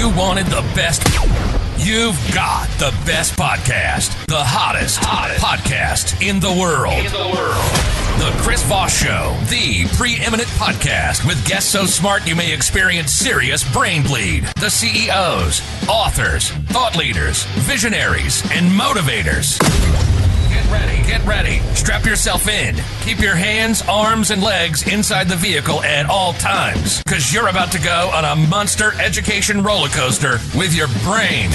you wanted the best, you've got the best podcast. The hottest podcast in the world. The Chris Voss Show, the preeminent podcast with guests so smart you may experience serious brain bleed. The CEOs, authors, thought leaders, visionaries, and motivators. Get ready. Strap yourself in. Keep your hands, arms, and legs inside the vehicle at all times, because you're about to go on a monster education roller coaster with your brain.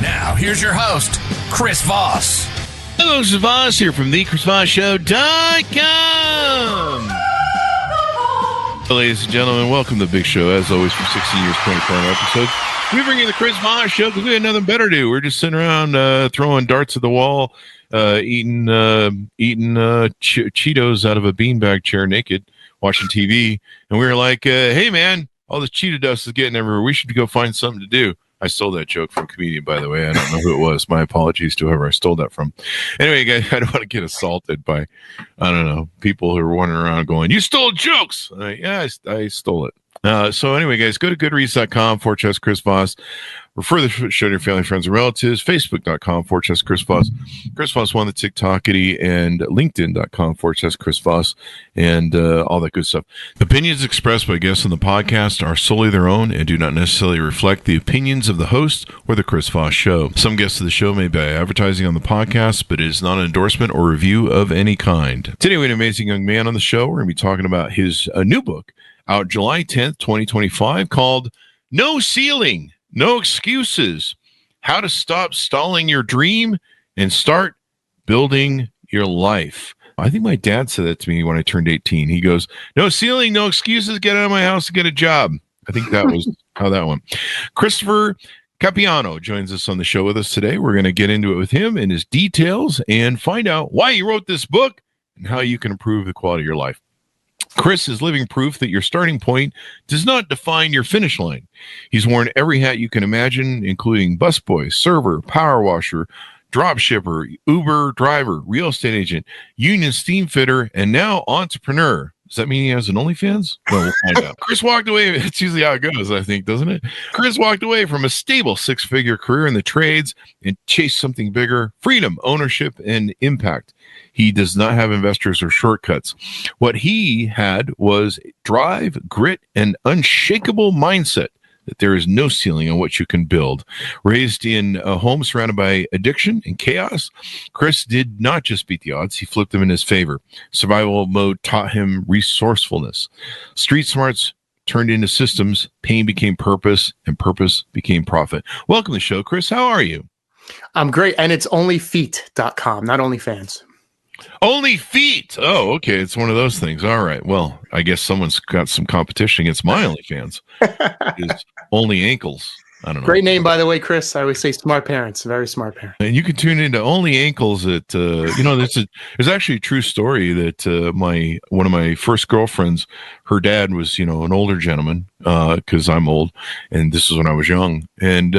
Now, here's your host, Chris Voss. Hello, this is Voss here from theChrisVossShow.com. Ladies and gentlemen, welcome to the big show. As always, for 16 years, 24 episodes. We bring you the Chris Voss Show because we had nothing better to do. We're just sitting around throwing darts at the wall, eating Cheetos out of a beanbag chair naked, watching TV. And we were like, hey, man, all this Cheeto dust is getting everywhere. We should go find something to do. I stole that joke from a comedian, by the way. I don't know who it was. My apologies to whoever I stole that from. Anyway, guys, I don't want to get assaulted by, I don't know, people who are wandering around going, you stole jokes. Yeah, I stole it. So anyway, guys, go to goodreads.com/Chris Voss. Refer the show to your family, friends, and relatives. Facebook.com/Chris Voss. Chris Voss won the TikTokity, and LinkedIn.com/Chris Voss, and all that good stuff. The opinions expressed by guests on the podcast are solely their own and do not necessarily reflect the opinions of the host or the Chris Voss Show. Some guests of the show may be advertising on the podcast, but it is not an endorsement or review of any kind. Today, we have an amazing young man on the show. We're going to be talking about his new book, out July 10th, 2025, called No Ceiling, No Excuses, How to Stop Stalling Your Dream and Start Building Your Life. I think my dad said that to me when I turned 18. He goes, no ceiling, no excuses, get out of my house and get a job. I think that was how that went. Christopher Capuano joins us on the show with us today. We're going to get into it with him and his details and find out why he wrote this book and how you can improve the quality of your life. Chris is living proof that your starting point does not define your finish line. He's worn every hat you can imagine, including busboy, server, power washer, drop shipper, Uber driver, real estate agent, union steam fitter, and now entrepreneur. Does that mean he has an OnlyFans? Well, we'll find out. Chris walked away. It's usually how it goes, I think, doesn't it? Chris walked away from a stable six-figure career in the trades and chased something bigger: freedom, ownership, and impact. He does not have investors or shortcuts. What he had was drive, grit, and unshakable mindset that there is no ceiling on what you can build. Raised in a home surrounded by addiction and chaos, Chris did not just beat the odds, he flipped them in his favor. Survival mode taught him resourcefulness. Street smarts turned into systems, pain became purpose, and purpose became profit. Welcome to the show, Chris. How are you? I'm great, and it's onlyfeet.com, not OnlyFans. Only feet. Oh, okay. It's one of those things. All right. Well, I guess someone's got some competition against my OnlyFans. It's only ankles. I don't know. Great name, by the way, Chris. I always say smart parents, very smart parents. And you can tune into Only Ankles at, there's actually a true story that one of my first girlfriends, her dad was, an older gentleman, because I'm old, and this is when I was young. And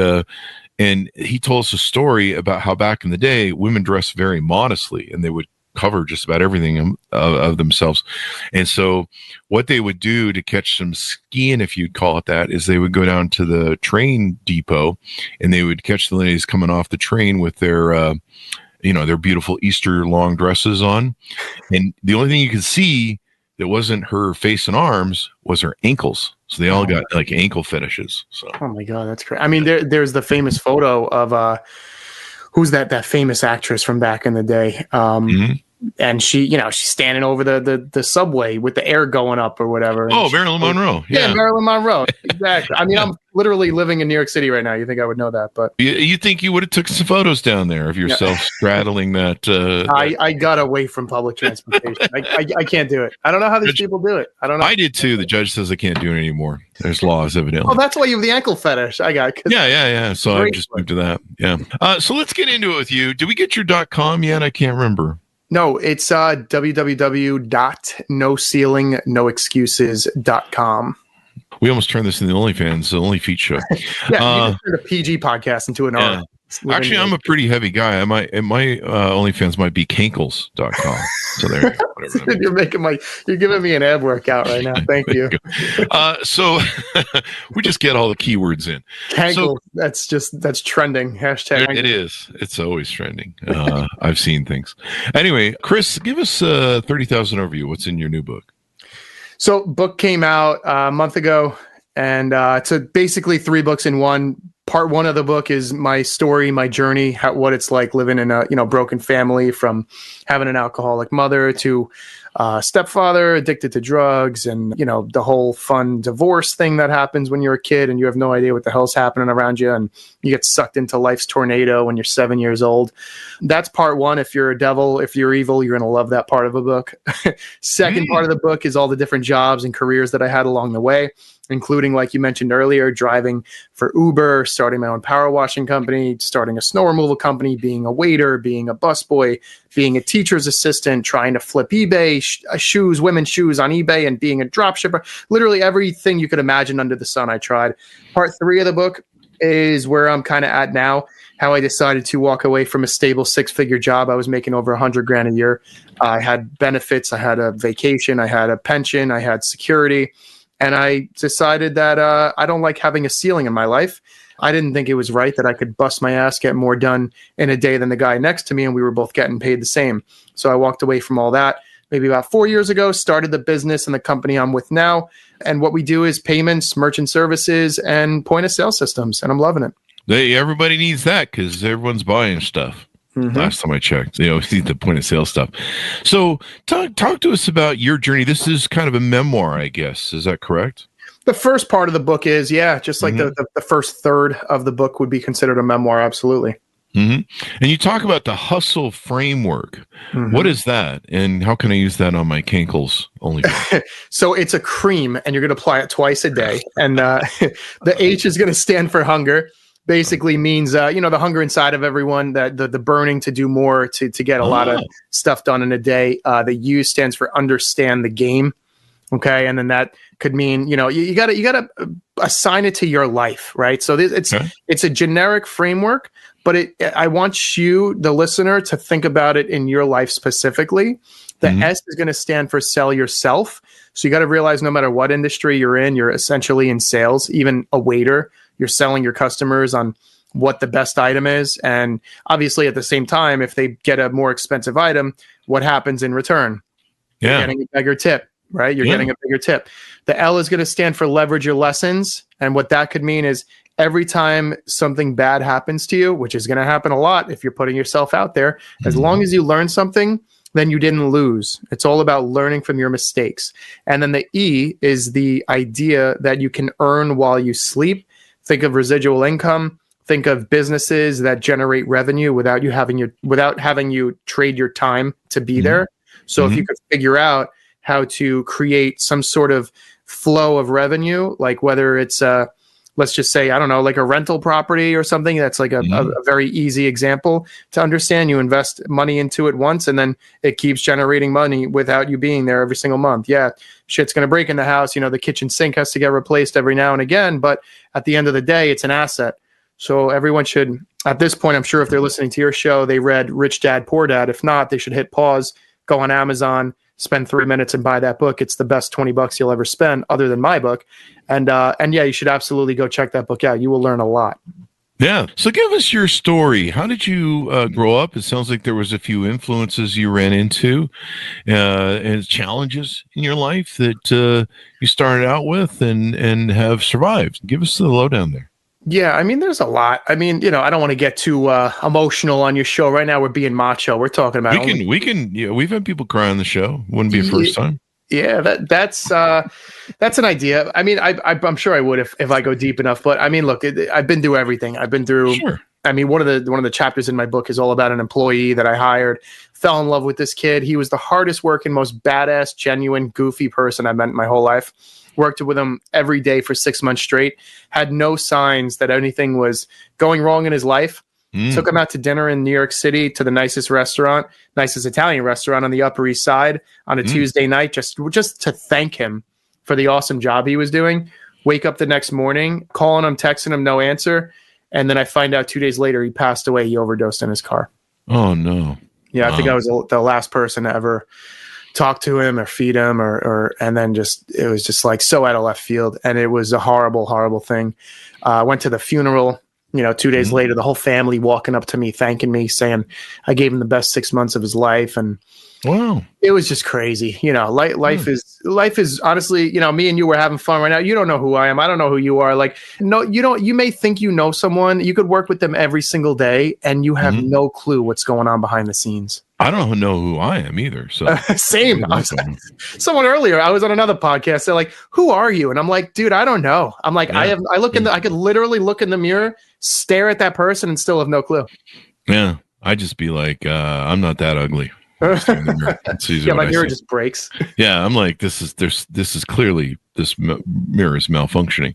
he told us a story about how back in the day, women dressed very modestly, and they would cover just about everything of themselves. And so what they would do to catch some skin, if you'd call it that, is they would go down to the train depot and they would catch the ladies coming off the train with their beautiful Easter long dresses on. And the only thing you could see that wasn't her face and arms was her ankles. So they all got like ankle fetishes. So. Oh my God, that's great. I mean, there's the famous photo of who's that famous actress from back in the day. And she's standing over the subway with the air going up or whatever. Oh, Marilyn Monroe. Yeah, Marilyn Monroe. Exactly. I mean, I'm literally living in New York City right now. You think I would know that, but you think you would have took some photos down there of yourself straddling that? I got away from public transportation. I can't do it. I don't know how these people do it. I don't know. I did too. The judge says I can't do it anymore. There's laws, evidently. Oh, that's why you have the ankle fetish. I got it. Yeah. So I just moved to that. Yeah. So let's get into it with you. Did we get your .com yet? I can't remember. No, it's www.noceilingnoexcuses.com. We almost turned this into the OnlyFans, the Only Feet show. Yeah, you just turned a PG podcast into an R. Actually, I'm a pretty heavy guy. My OnlyFans might be cankles.com. So there you go. Whatever you're giving me an ab workout right now. Thank you. So we just get all the keywords in. Cankles, that's trending. Hashtag. It is. It's always trending. I've seen things. Anyway, Chris, give us a 30,000 overview. What's in your new book? So book came out a month ago, and it's basically 3 books in one. Part 1 of the book is my story, my journey, what it's like living in a broken family, from having an alcoholic mother to stepfather addicted to drugs, and the whole fun divorce thing that happens when you're a kid and you have no idea what the hell's happening around you, and you get sucked into life's tornado when you're 7 years old. That's part 1. If you're a devil, if you're evil, you're going to love that part of a book. Second part of the book is all the different jobs and careers that I had along the way, including, like you mentioned earlier, driving for Uber, starting my own power washing company, starting a snow removal company, being a waiter, being a busboy, being a teacher's assistant, trying to flip eBay shoes, women's shoes on eBay, and being a drop shipper. Literally everything you could imagine under the sun I tried. Part 3 of the book is where I'm kind of at now, how I decided to walk away from a stable 6-figure job. I was making over $100,000 a year. I had benefits. I had a vacation. I had a pension. I had security. And I decided that I don't like having a ceiling in my life. I didn't think it was right that I could bust my ass, get more done in a day than the guy next to me, and we were both getting paid the same. So I walked away from all that maybe about 4 years ago, started the business and the company I'm with now. And what we do is payments, merchant services, and point of sale systems. And I'm loving it. Everybody needs that because everyone's buying stuff. Mm-hmm. Last time I checked, see the point of sale stuff. So talk to us about your journey. This is kind of a memoir, I guess. Is that correct? The first part of the book is, just like the first third of the book would be considered a memoir. Absolutely. Mm-hmm. And you talk about the hustle framework. Mm-hmm. What is that? And how can I use that on my cankles only? So it's a cream, and you're going to apply it twice a day. And the H is going to stand for hunger. Basically means, the hunger inside of everyone, that the burning to do more, to get a lot of stuff done in a day. The U stands for understand the game. Okay. And then that could mean, you gotta assign it to your life, right? So it's a generic framework, but I want you, the listener, to think about it in your life specifically. The S is going to stand for sell yourself. So you got to realize no matter what industry you're in, you're essentially in sales. Even a waiter, you're selling your customers on what the best item is. And obviously at the same time, if they get a more expensive item, what happens in return? You're getting a bigger tip, right? You're getting a bigger tip. The L is going to stand for leverage your lessons. And what that could mean is every time something bad happens to you, which is going to happen a lot if you're putting yourself out there, as long as you learn something, then you didn't lose. It's all about learning from your mistakes. And then the E is the idea that you can earn while you sleep. Think of residual income. Think of businesses that generate revenue without having you trade your time to be there. So if you could figure out how to create some sort of flow of revenue, like whether it's let's just say, I don't know, like a rental property or something. That's like a very easy example to understand. You invest money into it once, and then it keeps generating money without you being there every single month. Yeah, shit's going to break in the house. The kitchen sink has to get replaced every now and again. But at the end of the day, it's an asset. So everyone should, at this point, I'm sure if they're listening to your show, they read Rich Dad, Poor Dad. If not, they should hit pause, go on Amazon, spend 3 minutes and buy that book. It's the best $20 you'll ever spend, other than my book. And you should absolutely go check that book out. You will learn a lot. Yeah. So give us your story. How did you grow up? It sounds like there was a few influences you ran into and challenges in your life that you started out with and have survived. Give us the lowdown there. Yeah, I mean, there's a lot. I mean, I don't want to get too emotional on your show. Right now, we're being macho. We're talking about we've had people cry on the show. Wouldn't be a first time. Yeah, that's an idea. I mean, I'm sure I would if I go deep enough. But I mean, look, I've been through everything. I've been through. Sure. I mean, one of the chapters in my book is all about an employee that I hired. Fell in love with this kid. He was the hardest working, most badass, genuine, goofy person I've met in my whole life. Worked with him every day for 6 months straight. Had no signs that anything was going wrong in his life. Took him out to dinner in New York City to the nicest Italian restaurant on the Upper East Side on a Tuesday night, just to thank him for the awesome job he was doing. Wake up the next morning, calling him, texting him, no answer. And then I find out 2 days later, he passed away. He overdosed in his car. Oh no. Yeah. Wow. I think I was the last person to ever talk to him or feed him and then it was just like so out of left field. And it was a horrible, horrible thing. I went to the funeral, 2 days later, the whole family walking up to me, thanking me, saying I gave him the best 6 months of his life. And wow, it was just crazy. Life is honestly, me and you were having fun right now. You don't know who I am. I don't know who you are. Like, no, you may think you know someone. You could work with them every single day and you have no clue what's going on behind the scenes. I don't know who I am either. So same. Someone earlier, I was on another podcast. They're like, "Who are you?" And I'm like, "Dude, I don't know." I'm like, I could literally look in the mirror, stare at that person, and still have no clue. Yeah, I just be like, I'm not that ugly. Yeah, my mirror just breaks. Yeah, I'm like, this is clearly this mirror is malfunctioning.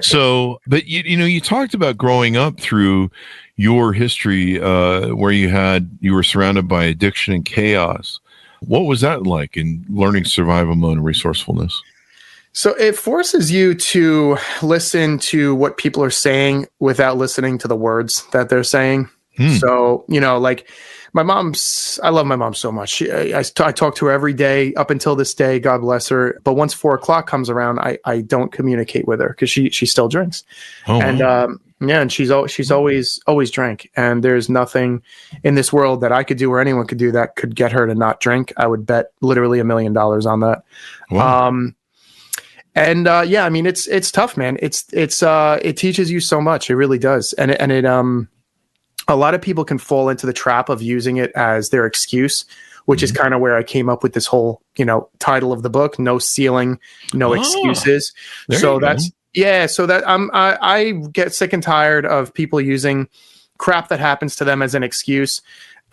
So, but you talked about growing up through your history, where you were surrounded by addiction and chaos. What was that like in learning survival mode and resourcefulness? So it forces you to listen to what people are saying without listening to the words that they're saying. So, like I love my mom so much. I talk to her every day up until this day, God bless her. But once 4:00 comes around, I don't communicate with her because she still drinks. Oh, and, wow. and she's always drank. And there's nothing in this world that I could do or anyone could do that could get her to not drink. I would bet literally $1 million on that. Wow. It's tough, man. It teaches you so much. It really does. And it a lot of people can fall into the trap of using it as their excuse, which is kind of where I came up with this whole, title of the book, No Ceiling, No Excuses. So I get sick and tired of people using crap that happens to them as an excuse.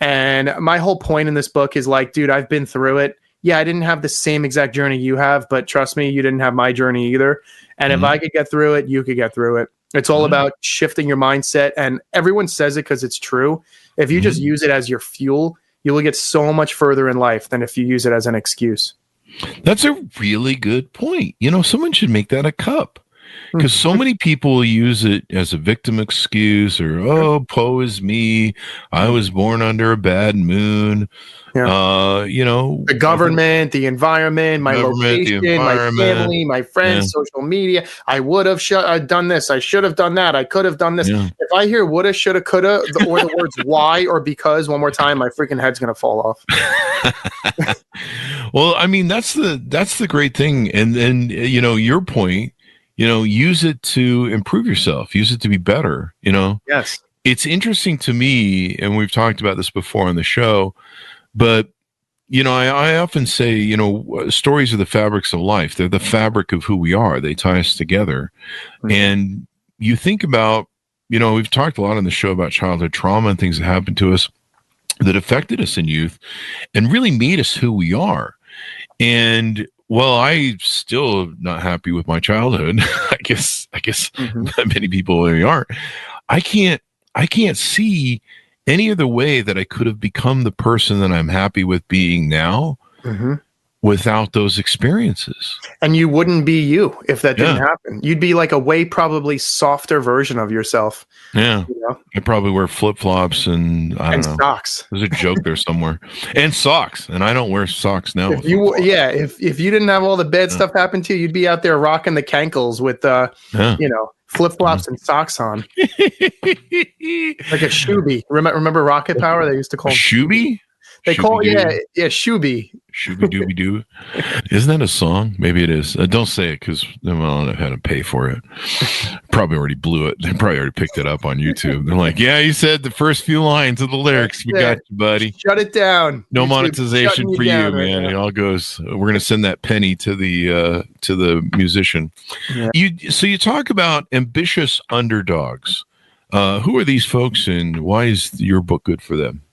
And my whole point in this book is like, dude, I've been through it. Yeah, I didn't have the same exact journey you have, but trust me, you didn't have my journey either. And if I could get through it, you could get through it. It's all about shifting your mindset. And everyone says it because it's true. If you just use it as your fuel, you will get so much further in life than if you use it as an excuse. That's a really good point. Someone should make that a cup. Because so many people use it as a victim excuse or, woe is me. I was born under a bad moon. Yeah. The government, the environment, my location, my family, my friends, social media. I would have done this. I should have done that. I could have done this. Yeah. If I hear woulda, shoulda, coulda, or the words why or because one more time, my freaking head's going to fall off. Well, I mean, that's the great thing. And then, your point, use it to improve yourself, use it to be better, Yes. It's interesting to me, and we've talked about this before on the show, but, I often say, stories are the fabrics of life. They're the fabric of who we are. They tie us together. Mm-hmm. And you think about, we've talked a lot on the show about childhood trauma and things that happened to us that affected us in youth and really made us who we are. And well, I still am not happy with my childhood. I guess many people really aren't. I can't see any other way that I could have become the person that I'm happy with being now without those experiences. And you wouldn't be you if that didn't happen. You'd be like a way probably softer version of yourself. Yeah. I probably wear flip-flops and I don't know. Socks. There's a joke there somewhere. And socks. And I don't wear socks now. If you didn't have all the bad stuff happen to you, you'd be out there rocking the cankles with flip-flops and socks on. Like a shoebie. Remember Rocket Power? They used to call him shoebie? They call shoebie. Shooby dooby doo. Isn't that a song? Maybe it is. Don't say it because then I'll have to pay for it. Probably already blew it. They probably already picked it up on YouTube. They're like, yeah, you said the first few lines of the lyrics. We got you, buddy. Shut it down. No monetization for you, man. It all goes. We're gonna send that penny to the musician. Yeah. You talk about ambitious underdogs. Who are these folks, and why is your book good for them?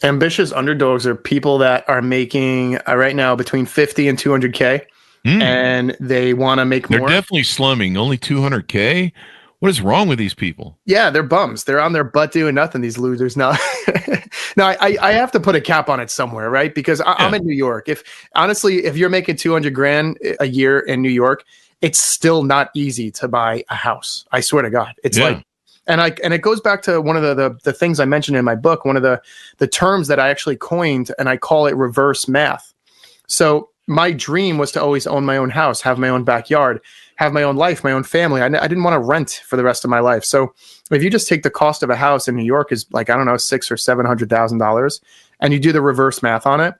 Ambitious underdogs are people that are making right now between 50 and 200K, and they want to make more. They're definitely slumming. Only 200K? What is wrong with these people? Yeah, they're bums. They're on their butt doing nothing, these losers. No, I have to put a cap on it somewhere, right? Because I'm in New York. If you're making 200 grand a year in New York, it's still not easy to buy a house. I swear to God. It's like And it goes back to one of the things I mentioned in my book, one of the terms that I actually coined, and I call it reverse math. So my dream was to always own my own house, have my own backyard, have my own life, my own family. I didn't want to rent for the rest of my life. So if you just take the cost of a house in New York is like, I don't know, $600,000 or $700,000, and you do the reverse math on it,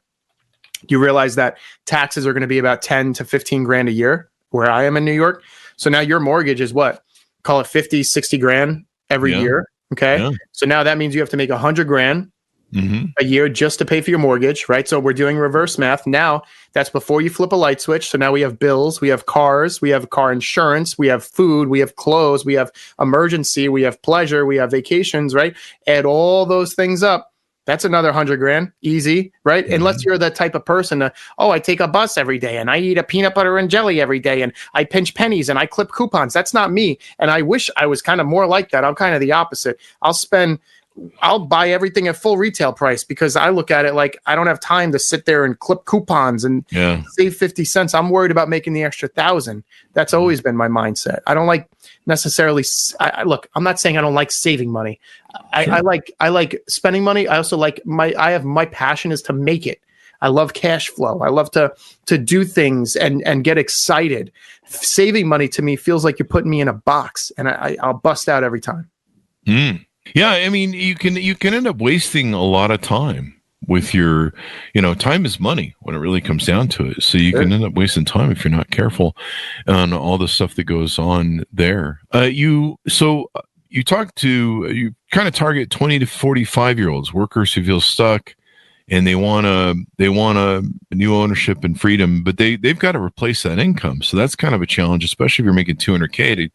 you realize that taxes are going to be about 10 to 15 grand a year where I am in New York. So now your mortgage is what? Call it 50, 60 grand every year. Okay. Yeah. So now that means you have to make 100 grand a year just to pay for your mortgage, right? So we're doing reverse math. Now that's before you flip a light switch. So now we have bills, we have cars, we have car insurance, we have food, we have clothes, we have emergency, we have pleasure, we have vacations, right? Add all those things up. That's another 100 grand, easy, right? Unless you're that type of person, I take a bus every day and I eat a peanut butter and jelly every day and I pinch pennies and I clip coupons. That's not me. And I wish I was kind of more like that. I'm kind of the opposite. I'll buy everything at full retail price because I look at it like I don't have time to sit there and clip coupons and save 50 cents. I'm worried about making the extra 1,000. That's always been my mindset. I don't like necessarily. Look, I'm not saying I don't like saving money. I like spending money. I also like my passion is to make it. I love cash flow. I love to do things and get excited. Saving money to me feels like you're putting me in a box and I'll bust out every time. Yeah, I mean, you can end up wasting a lot of time with your, time is money when it really comes down to it. So you can end up wasting time if you're not careful on all the stuff that goes on there. You kind of target 20 to 45-year-olds, workers who feel stuck and they want a new ownership and freedom, but they've got to replace that income. So that's kind of a challenge, especially if you're making $200K to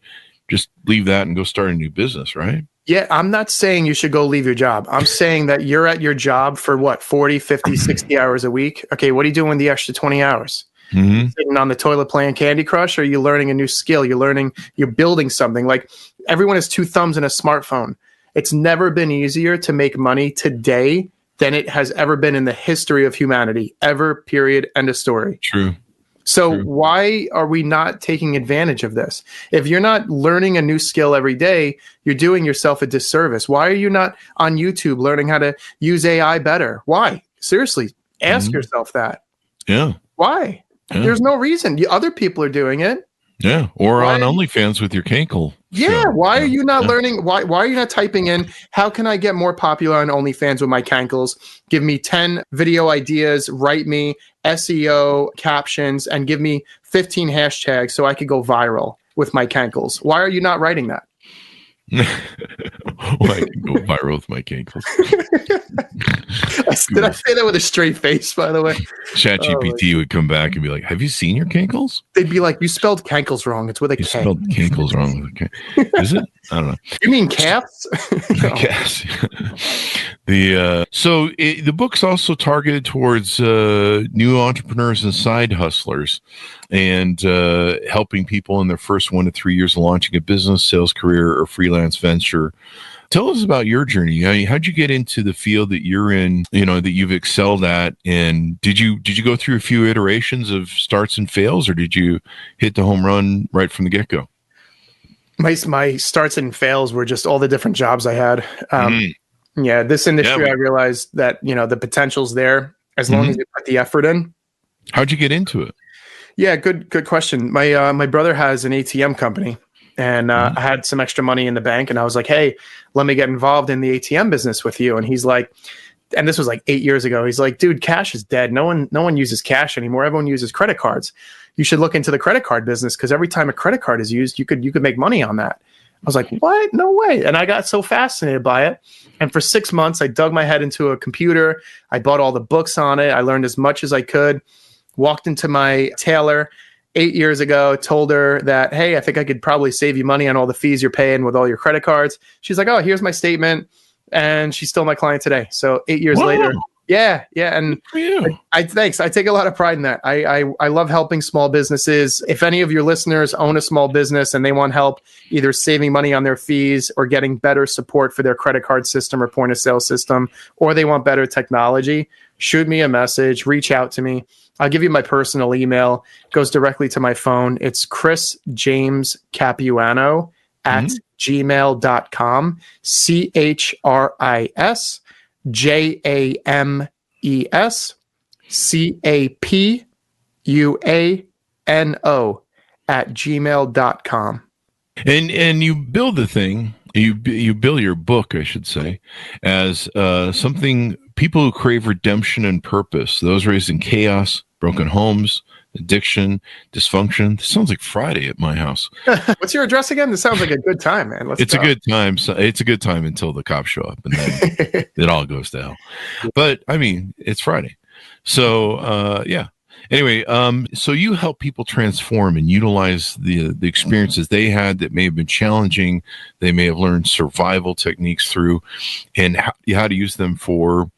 just leave that and go start a new business, right? Yeah, I'm not saying you should go leave your job. I'm saying that you're at your job for what, 40, 50, 60 hours a week. Okay, what are you doing the extra 20 hours? Sitting on the toilet playing Candy Crush, or are you learning a new skill? You're building something. Like everyone has 2 thumbs and a smartphone. It's never been easier to make money today than it has ever been in the history of humanity. Ever, period, end of story. True. So why are we not taking advantage of this? If you're not learning a new skill every day, you're doing yourself a disservice. Why are you not on YouTube learning how to use AI better? Why? Seriously, ask yourself that. Yeah. Why? Yeah. There's no reason. Other people are doing it. Yeah. Or on OnlyFans with your cankle. Yeah. So, why are you not learning? Why are you not typing in, how can I get more popular on OnlyFans with my cankles? Give me 10 video ideas, write me SEO captions, and give me 15 hashtags so I could go viral with my cankles. Why are you not writing that? Well, I can go viral with my cankles. Did I say that with a straight face, by the way? ChatGPT would come back and be like, have you seen your cankles? They'd be like, you spelled cankles wrong. It's with a K. You spelled cankles wrong with a K. Is it? I don't know. You mean calves? No. Calves. The book's also targeted towards new entrepreneurs and side hustlers, and helping people in their first 1 to 3 years of launching a business, sales career, or freelance venture. Tell us about your journey. I mean, how'd you get into the field that you're in, that you've excelled at? And did you go through a few iterations of starts and fails, or did you hit the home run right from the get-go? My starts and fails were just all the different jobs I had. Yeah, this industry, I realized that, the potential's there as long as you put the effort in. How'd you get into it? Yeah, good question. My brother has an ATM company, and I had some extra money in the bank, and I was like, hey, let me get involved in the ATM business with you. And he's like, and this was like 8 years ago. He's like, dude, cash is dead. No one uses cash anymore. Everyone uses credit cards. You should look into the credit card business, because every time a credit card is used, you could make money on that. I was like, what? No way. And I got so fascinated by it. And for 6 months, I dug my head into a computer. I bought all the books on it. I learned as much as I could. Walked into my tailor 8 years ago, told her that, hey, I think I could probably save you money on all the fees you're paying with all your credit cards. She's like, oh, here's my statement. And she's still my client today. So 8 years later. Yeah. And thanks. I take a lot of pride in that. I love helping small businesses. If any of your listeners own a small business and they want help either saving money on their fees or getting better support for their credit card system or point of sale system, or they want better technology, shoot me a message, reach out to me. I'll give you my personal email. It goes directly to my phone. It's chrisjamescapuano at gmail.com. ChrisCapuano at gmail.com. And you build the thing, you build your book, I should say, as something people who crave redemption and purpose, those raised in chaos, broken homes, addiction, dysfunction. This sounds like Friday at my house. What's your address again? This sounds like a good time, man. It's a good time. So it's a good time until the cops show up, and then it all goes to hell. But I mean, it's Friday, so yeah. Anyway, so you help people transform and utilize the experiences they had that may have been challenging. They may have learned survival techniques through, and how to use them for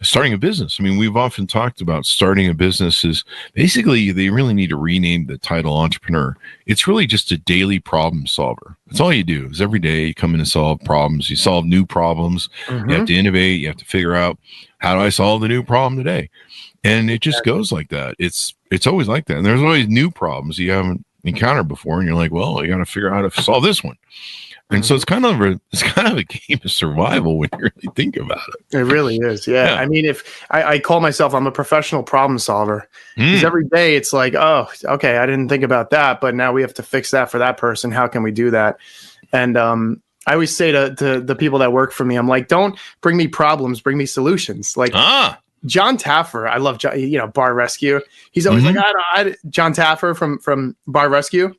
starting a business. I mean, we've often talked about starting a business is basically they really need to rename the title entrepreneur. It's really just a daily problem solver. That's all you do is every day you come in and solve problems. You solve new problems. You have to innovate. You have to figure out, how do I solve the new problem today? And it just goes like that. It's always like that. And there's always new problems you haven't encountered before. And you're like, well, you got to figure out how to solve this one. And so it's kind of a game of survival when you really think about it. It really is. Yeah. I mean, if I call myself, I'm a professional problem solver, because every day it's like, oh, okay, I didn't think about that, but now we have to fix that for that person. How can we do that? And I always say to the people that work for me, I'm like, don't bring me problems, bring me solutions. Like John Taffer, I love John, Bar Rescue. He's always like, John Taffer from Bar Rescue.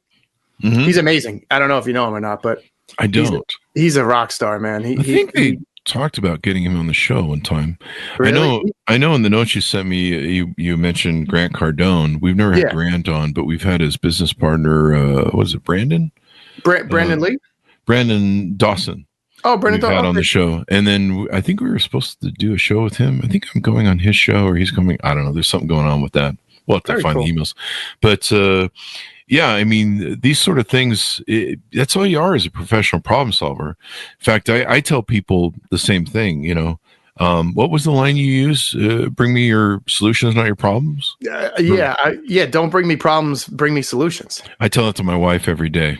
He's amazing. I don't know if you know him or not, but I don't. He's a rock star, man. I think they talked about getting him on the show one time. Really? I know in the notes you sent me, you mentioned Grant Cardone. We've never had Grant on, but we've had his business partner, was it Brandon? Brandon Lee? Brandon Dawson. Oh, Brandon Dawson. Had on the show. And then I think we were supposed to do a show with him. I think I'm going on his show, or he's coming. I don't know. There's something going on with that. We'll have to find the emails. But yeah, I mean, these sort of things, that's all you are as a professional problem solver. In fact, I tell people the same thing, what was the line you use? Bring me your solutions, not your problems. Don't bring me problems, bring me solutions. I tell that to my wife every day.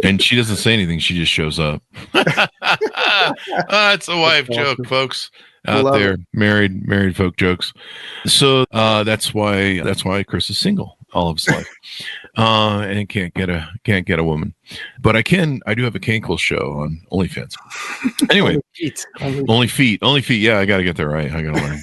And she doesn't say anything. She just shows up. It's a wife joke, folks. Out there, married folk jokes. So that's why Chris is single all of his life, and can't get a woman. But I do have a Cankle show on OnlyFans. Anyway, only feet. Yeah, I got to get there right. I got to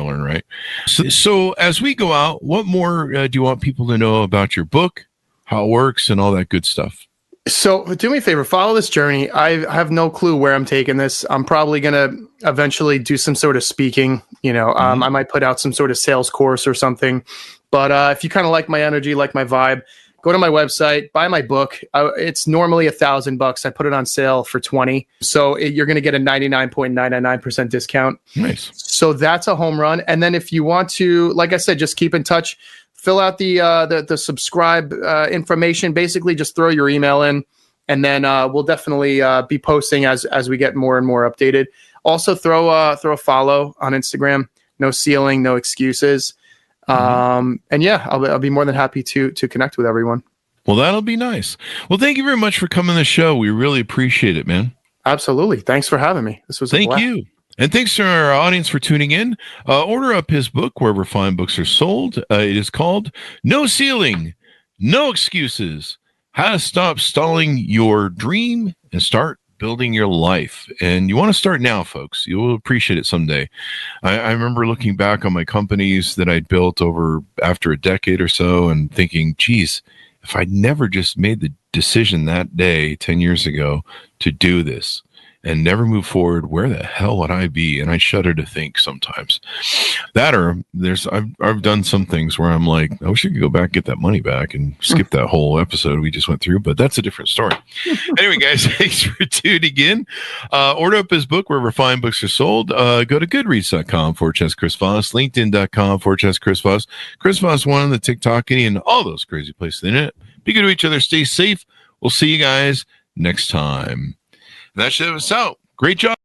learn right. So as we go out, what more do you want people to know about your book, how it works, and all that good stuff? So do me a favor, follow this journey. I have no clue where I'm taking this. I'm probably going to eventually do some sort of speaking, I might put out some sort of sales course or something. But if you kind of like my energy, like my vibe, go to my website, buy my book. It's normally $1,000. I put it on sale for $20. So you're going to get a 99.999% discount. Nice. So that's a home run. And then if you want to, like I said, just keep in touch. Fill out the subscribe information. Basically, just throw your email in, and then we'll definitely be posting as we get more and more updated. Also, throw a follow on Instagram. No ceiling, no excuses. And yeah, I'll be more than happy to connect with everyone. Well, that'll be nice. Well, thank you very much for coming on the show. We really appreciate it, man. Absolutely. Thanks for having me. This was thank you. And thanks to our audience for tuning in. Order up his book wherever fine books are sold. It is called No Ceiling, No Excuses, How to Stop Stalling Your Dream and Start Building Your Life. And you want to start now, folks. You will appreciate it someday. I remember looking back on my companies that I'd built after a decade or so and thinking, geez, if I'd never just made the decision that day 10 years ago to do this and never move forward, where the hell would I be? And I shudder to think sometimes. That or I've done some things where I'm like, I wish I could go back, get that money back, and skip that whole episode we just went through, but that's a different story. Anyway, guys, thanks for tuning in. Order up his book wherever fine books are sold. Go to goodreads.com/Chris Voss, LinkedIn.com/Chris Voss, Chris Voss 1 on the TikTok, and all those crazy places in it. Be good to each other. Stay safe. We'll see you guys next time. That should have us out. Great job.